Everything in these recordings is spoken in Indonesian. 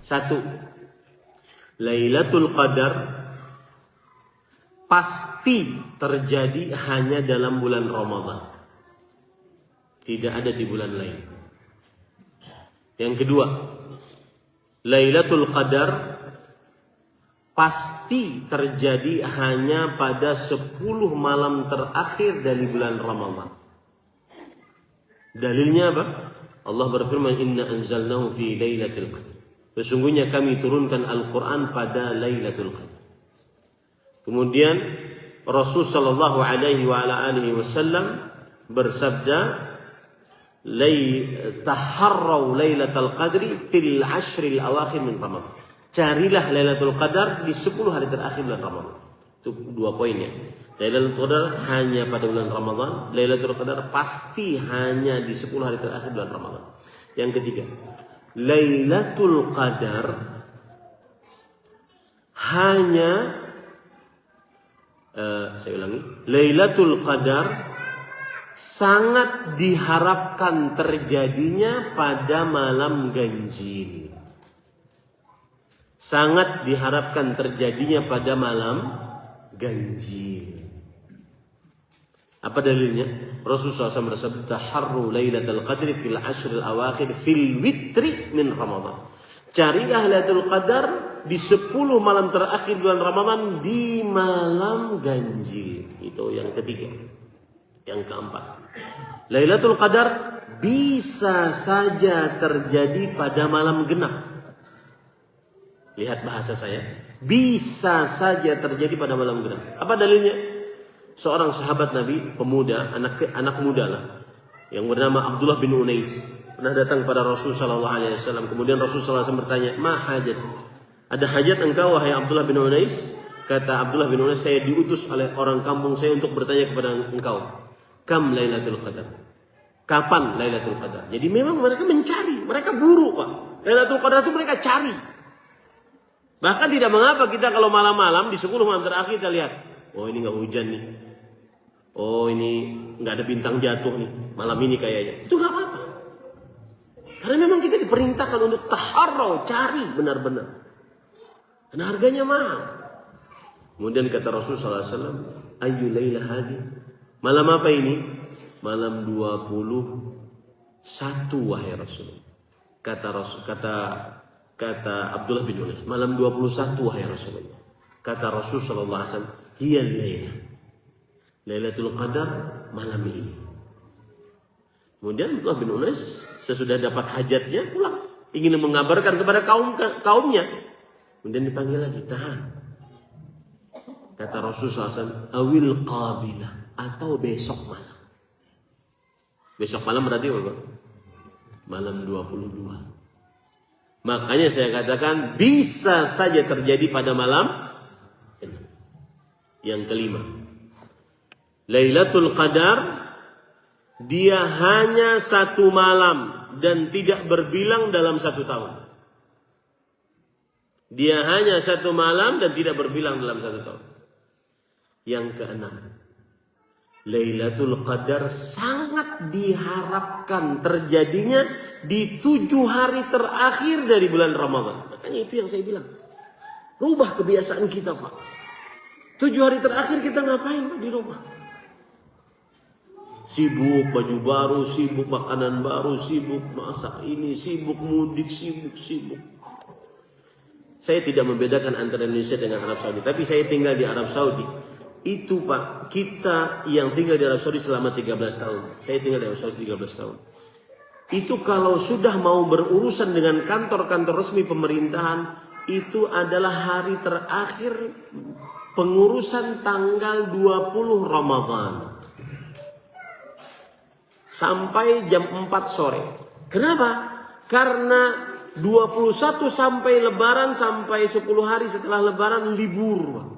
Satu, Lailatul Qadar pasti terjadi hanya dalam bulan Ramadan. Tidak ada di bulan lain. Yang kedua, Lailatul Qadar pasti terjadi hanya pada 10 malam terakhir dari bulan Ramadan. Dalilnya apa? Allah berfirman, Inna anzalnahu fi Lailatul Qadar. Sesungguhnya kami turunkan Al-Quran pada Lailatul Qadar. Kemudian Rasul sallallahu alaihi wasallam bersabda, taharraw Lailatul Qadri fil ashril awakhir min Ramadan. Carilah Lailatul Qadar di 10 hari terakhir bulan Ramadan. Itu 2 poinnya. Lailatul Qadar hanya pada bulan Ramadan, Lailatul Qadar pasti hanya di 10 hari terakhir bulan Ramadan. Yang ketiga, Lailatul Qadar hanya saya ulangi, Lailatul Qadar sangat diharapkan terjadinya pada malam ganjil. Sangat diharapkan terjadinya pada malam ganjil. Apa dalilnya? Rasulullah SAW bersabda, taharru Lailatul Qadri fil ashril awakhir fil witri min Ramadan. Carilah Lailatul Qadar di 10 malam terakhir bulan Ramadan di malam ganjil. Itu yang ketiga. Yang keempat, Lailatul Qadar bisa saja terjadi pada malam genap. Lihat bahasa saya. Bisa saja terjadi pada malam genap. Apa dalilnya? Seorang sahabat Nabi, pemuda, anak muda lah, yang bernama Abdullah bin Unais, pernah datang pada Rasul sallallahu alaihi wasallam. Kemudian Rasul sallallahu alaihi wasallam bertanya, "Ma hajat?" Ada hajat engkau wahai Abdullah bin Unais? Kata Abdullah bin Unais, saya diutus oleh orang kampung saya untuk bertanya kepada engkau, kam Lailatul Qadar? Kapan Lailatul Qadar? Jadi memang mereka mencari, mereka buru, Pak. Lailatul Qadar itu mereka cari. Bahkan tidak mengapa kita kalau malam-malam di 10 malam terakhir kita lihat, oh ini nggak hujan nih, oh ini nggak ada bintang jatuh nih malam ini kayaknya. Itu nggak apa-apa. Karena memang kita diperintahkan untuk taharraw, cari benar-benar. Karena harganya mahal. Kemudian kata Rasulullah SAW, Ayu layla hadi. Malam apa ini? Malam 21 wahai Rasul. Kata Abdullah bin Unais, malam 21 wahai Rasulullah. Kata Rasulullah SAW, hiya layla. Lailatul Qadar malam ini. Kemudian Abdullah bin Unais sesudah dapat hajatnya pulang, ingin mengabarkan kepada kaumnya. Kemudian dipanggil lagi, tahan. Kata Rasulullah SAW, awil qabilah, atau besok malam. Besok malam berarti apa? Malam 22. Makanya saya katakan bisa saja terjadi pada malam. Yang kelima, Lailatul Qadar dia hanya 1 malam dan tidak berbilang dalam 1 tahun. Dia hanya 1 malam dan tidak berbilang dalam 1 tahun. Yang keenam, Lailatul Qadar sangat diharapkan terjadinya di 7 hari terakhir dari bulan Ramadan. Makanya itu yang saya bilang. Rubah kebiasaan kita, Pak. 7 hari terakhir kita ngapain, Pak, di rumah? Sibuk baju baru, sibuk makanan baru, sibuk masak ini, sibuk mudik, sibuk. Saya tidak membedakan antara Indonesia dengan Arab Saudi, tapi saya tinggal di Arab Saudi. Itu, Pak, kita yang tinggal di Arab Saudi selama 13 tahun. Saya tinggal di Arab Saudi 13 tahun. Itu kalau sudah mau berurusan dengan kantor-kantor resmi pemerintahan, itu adalah hari terakhir pengurusan tanggal 20 Ramadan. Sampai jam 4 sore. Kenapa? Karena 21 sampai Lebaran, sampai 10 hari setelah Lebaran libur.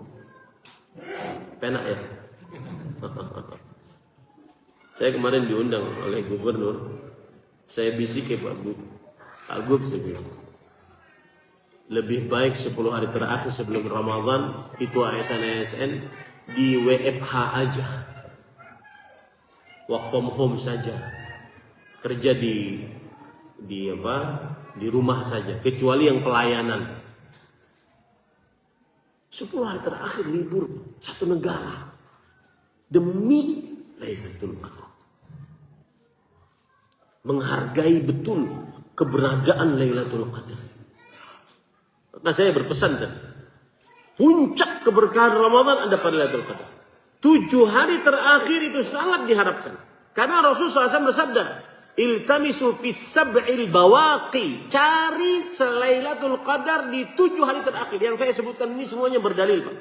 Penak ya? Saya kemarin diundang oleh gubernur. Saya bisik ke Pak Gub, saya bilang, lebih baik 10 hari terakhir sebelum Ramadan itu ASN di WFH aja. Work from home saja. Kerja di di rumah saja, kecuali yang pelayanan. 10 hari terakhir libur satu negara demi Lailatul Qadar. Menghargai betul keberadaan Lailatul Qadar. Maka saya berpesan tadi, puncak keberkahan Ramadan ada pada Lailatul Qadar. 7 hari terakhir itu sangat diharapkan. Karena Rasulullah SAW bersabda, iltamisu fis sab'il bawaqi. Cari Lailatul Qadar di 7 hari terakhir. Yang saya sebutkan ini semuanya berdalil, Pak.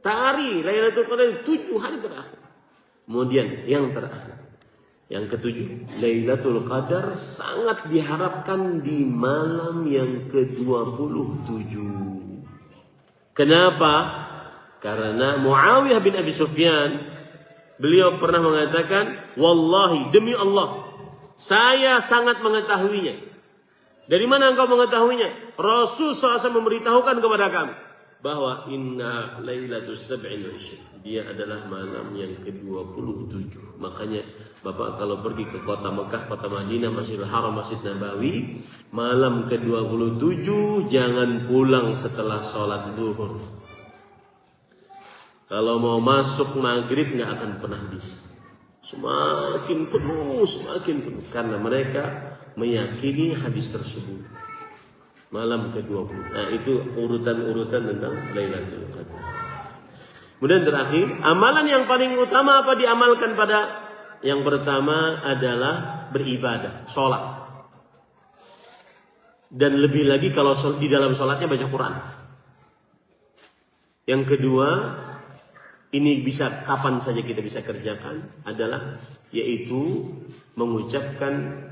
Cari Lailatul Qadar di 7 hari terakhir. Kemudian yang terakhir, yang ketujuh, Lailatul Qadar sangat diharapkan di malam yang ke-27. Kenapa? Karena Muawiyah bin Abi Sufyan, beliau pernah mengatakan, wallahi, demi Allah, saya sangat mengetahuinya. Dari mana engkau mengetahuinya? Rasul SAW memberitahukan kepada kami bahwa inna lailatul sab'in wa ishrin, dia adalah malam yang ke-27. Makanya Bapak kalau pergi ke kota Mekah, kota Madinah, Masjidil Haram, Masjid Nabawi, malam ke-27 jangan pulang setelah sholat zuhur. Kalau mau masuk maghrib nggak akan pernah bisa. Semakin penuh. Karena mereka meyakini hadis tersebut. Malam ke-20. Nah itu urutan-urutan tentang Lailatul Qadar. Kemudian terakhir, amalan yang paling utama apa diamalkan pada yang pertama adalah beribadah, sholat. Dan lebih lagi kalau di dalam sholatnya baca Quran. Yang kedua, ini bisa kapan saja kita bisa kerjakan adalah yaitu mengucapkan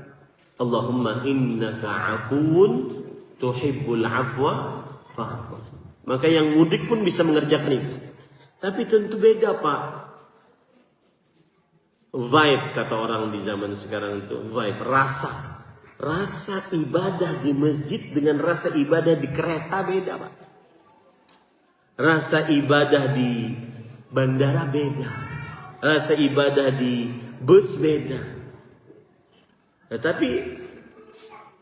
Allahumma innaka afuun tuhibbul afwa fa'fu. Maka yang mudik pun bisa mengerjakan itu. Tapi tentu beda, Pak. Vibe kata orang di zaman sekarang itu, vibe, rasa ibadah di masjid dengan rasa ibadah di kereta beda, Pak. Rasa ibadah di bandara beda, rasa ibadah di bus beda. Tetapi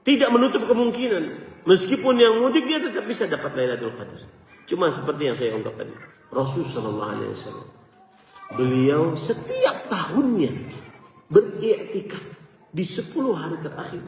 tidak menutup kemungkinan, meskipun yang mudik dia tetap bisa dapat Lailatul Qadar. Cuma seperti yang saya ungkap tadi, Rasulullah SAW, beliau setiap tahunnya beriktikaf di 10 hari terakhir.